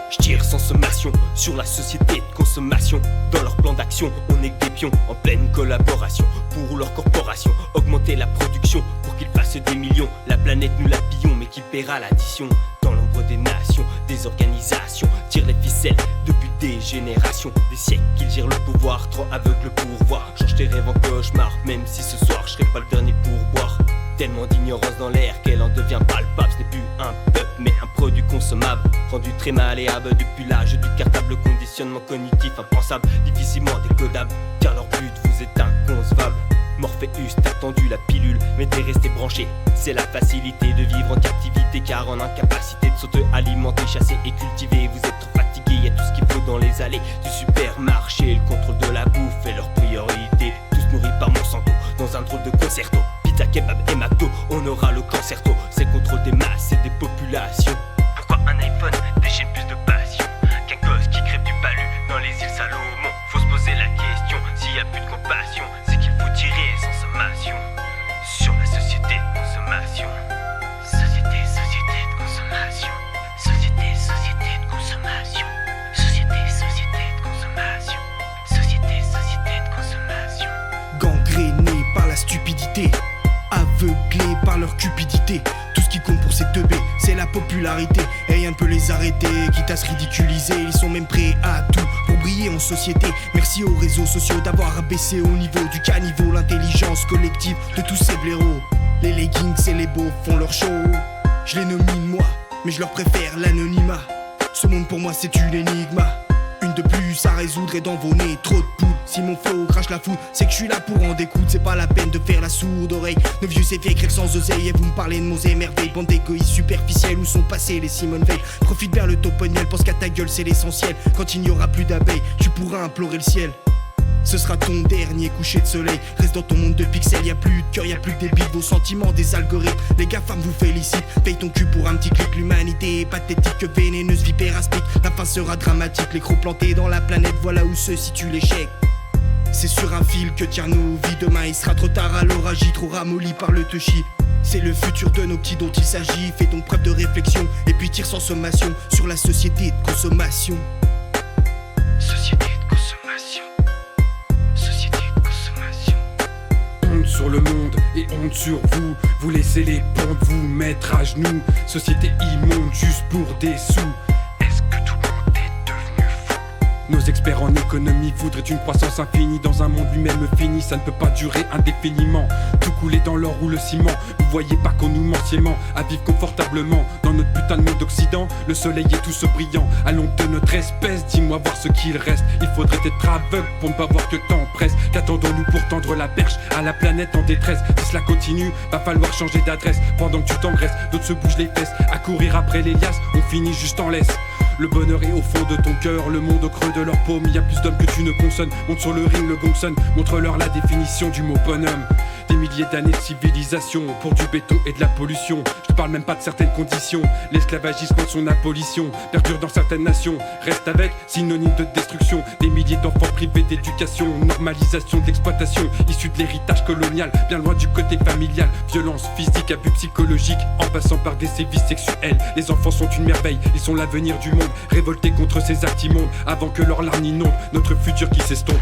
Je tire sans sommation sur la société de consommation. Dans leur plan d'action, on est que des pions en pleine collaboration pour leur corporation. Augmenter la production pour qu'ils fassent des millions. La planète nous la pillons mais qui paiera l'addition. Dans l'ombre des nations, des organisations tirent les ficelles depuis des générations. Des siècles qu'ils gèrent le pouvoir, trop aveugles pour voir. Change tes rêves en cauchemar, même si ce soir je serai pas le dernier pour boire. Tellement d'ignorance dans l'air qu'elle en devient palpable. Ce n'est plus un peuple mais un produit consommable, rendu très malléable depuis l'âge du cartable. Conditionnement cognitif impensable, difficilement décodable, car leur but vous est inconcevable. Morpheus t'a tendu la pilule mais t'es resté branché. C'est la facilité de vivre en captivité, car en incapacité de s'auto-alimenter, chasser et cultiver. Vous êtes trop fatigué, y a tout ce qu'il faut dans les allées du supermarché. Le contrôle de la bouffe est leur priorité. Tous nourris par Monsanto dans un drôle de concerto. Pizza, kebab et McDo, on aura le concerto. C'est le contrôle des masses et des populations. Pourquoi un iPhone déchaîne plus de passion qu'un gosse qui crève du palu dans les îles Salomon? Faut se poser la question, s'il y a plus de compassion, c'est qu'il faut tirer sans sommation sur la société de consommation. Société de consommation. Société de consommation. Société de consommation. Société de consommation. Gangrénés par la stupidité, aveuglés par leur cupidité. Tout ce qui compte pour ces teubés, c'est la popularité. Et rien ne peut les arrêter, quitte à se ridiculiser. Ils sont même prêts à tout pour briller en société. Merci aux réseaux sociaux d'avoir abaissé au niveau du caniveau l'intelligence collective de tous ces blaireaux. Les leggings et les beaux font leur show. Je les nomine moi, mais je leur préfère l'anonymat. Ce monde pour moi c'est une énigme, une de plus à résoudre et dans vos nez trop de poudre. Si mon flow crache la foudre, c'est que je suis là pour en découdre. C'est pas la peine de faire la sourde oreille. Nos vieux c'est écrire sans oseille. Et vous me parlez de mon émerveil. Bande d'égoïstes superficiels, où sont passés les Simone Veil? Profite vers le toponiel, pense qu'à ta gueule c'est l'essentiel. Quand il n'y aura plus d'abeilles, tu pourras implorer le ciel. Ce sera ton dernier coucher de soleil. Reste dans ton monde de pixels, y'a plus de cœur, y'a plus que des bites. Vos sentiments, des algorithmes, les GAFAM vous félicitent. Paye ton cul pour un petit clic, l'humanité est pathétique, vénéneuse, vipère aspic. La fin sera dramatique, les crocs plantés dans la planète, voilà où se situe l'échec. C'est sur un fil que tient nos vies, demain il sera trop tard à l'orage, trop ramolli par le touchy. C'est le futur de nos petits dont il s'agit, fais donc preuve de réflexion, et puis tire sans sommation sur la société de consommation. Société de consommation. Société de consommation. Honte sur le monde et honte sur vous. Vous laissez les pontes vous mettre à genoux. Société immonde juste pour des sous. Est-ce que tout le monde est devenu fou? Nos experts en économie voudraient une croissance infinie dans un monde lui-même fini. Ça ne peut pas durer indéfiniment. Tout couler dans l'or ou le ciment. Vous voyez pas qu'on nous ment sciemment à vivre confortablement dans notre putain de monde d'Occident. Le soleil est tout ce brillant. À l'ombre de notre espèce, dis-moi voir ce qu'il reste. Il faudrait être aveugle pour ne pas voir que temps presse. Qu'attendons-nous pour tendre la perche à la planète en détresse? Si cela continue, va falloir changer d'adresse. Pendant que tu t'engraisses, d'autres se bougent les fesses. À courir après les liasses, on finit juste en laisse. Le bonheur est au fond de ton cœur, le monde au creux de leur paume. Y a plus d'hommes que tu ne consonnes. Monte sur le ring, le gong sonne. Montre-leur la définition du mot bonhomme. Des milliers d'années de civilisation pour du béton et de la pollution. Je te parle même pas de certaines conditions. L'esclavagisme et son abolition perdure dans certaines nations. Reste avec, synonyme de destruction. Des milliers d'enfants privés d'éducation. Normalisation de l'exploitation issue de l'héritage colonial. Bien loin du côté familial. Violence physique, abus psychologiques, en passant par des sévices sexuels. Les enfants sont une merveille, ils sont l'avenir du monde. Révoltés contre ces actes immondes avant que leurs larmes n'inondent notre futur qui s'estompe.